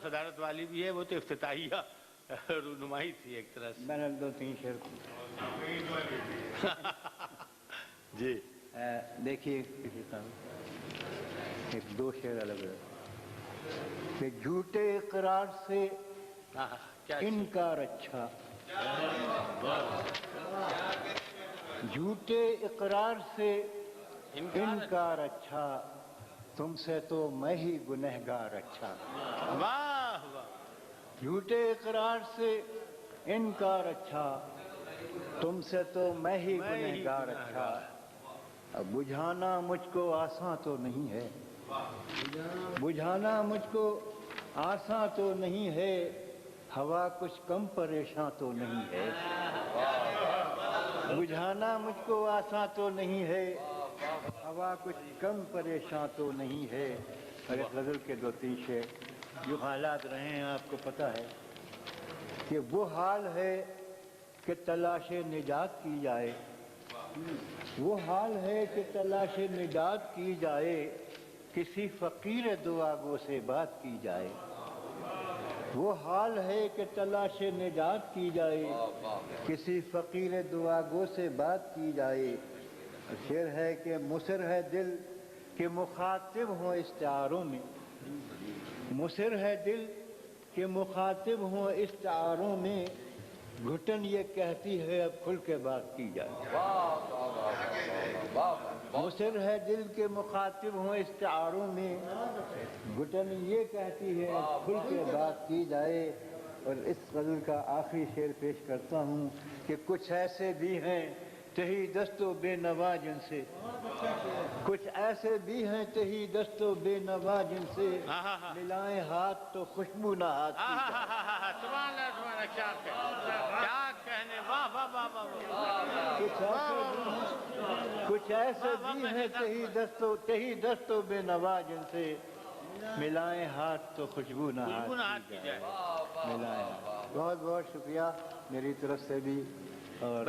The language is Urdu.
صدارت والی بھی ہے، وہ تو افتتاحیہ رونمائی تھی ایک طرح سے۔ میں نے 2-3 شعر جی دیکھیے ایک 2 شعر الگ ہے کہ جھوٹے اقرار سے انکار اچھا، جھوٹے اقرار سے انکار اچھا، تم سے تو میں ہی گنہگار اچھا۔ واہ واہ، جھوٹے اقرار سے انکار اچھا، تم سے تو میں ہی گنہگار اچھا۔ اب بجھانا مجھ کو آساں تو نہیں ہے، بجھانا مجھ کو آساں تو نہیں ہے، ہوا کچھ کم پریشاں تو نہیں ہے۔ بجھانا مجھ کو آساں تو نہیں ہے، ہوا کچھ کم پریشاں تو نہیں ہے۔ اور اس غزل کے 2-3 شعر جو حالات رہے ہیں آپ کو پتہ ہے کہ وہ حال ہے کہ تلاش نجات کی جائے، وہ حال ہے کہ تلاش نجات کی جائے، کسی فقیر دعا گو سے بات کی جائے۔ وہ حال ہے کہ تلاش نجات کی جائے، کسی فقیر دعا گو سے بات کی جائے۔ شعر ہے کہ مصر ہے دل کہ مخاطب ہوں استعاروں میں، مصر ہے دل کہ مخاطب ہوں استعاروں میں، گھٹن یہ کہتی ہے اب کھل کے بات کی جائے۔ مصر ہے دل کے مخاطب ہوں استعاروں میں، گھٹن یہ کہتی ہے اب کھل کے بات کی جائے۔ اور اس غزل کا آخری شعر پیش کرتا ہوں کہ کچھ ایسے بھی ہیں تہی دست و بے نوا جن سے، کچھ ایسے بھی ہیں تہی دست و بے نوا جن سے، ملائیں ہاتھ تو خوشبو نہ ہاتھ کی جائے۔ سبحان اللہ سبحان اللہ، کیا کہنے، واہ واہ واہ واہ۔ کچھ ایسے بھی ہیں تہی دست و بے نوا جن سے، ملائیں ہاتھ تو خوشبو نہ ہاتھ کی جائے۔ ملائیں ہاتھ۔ بہت بہت شکریہ میری طرف سے بھی۔ اور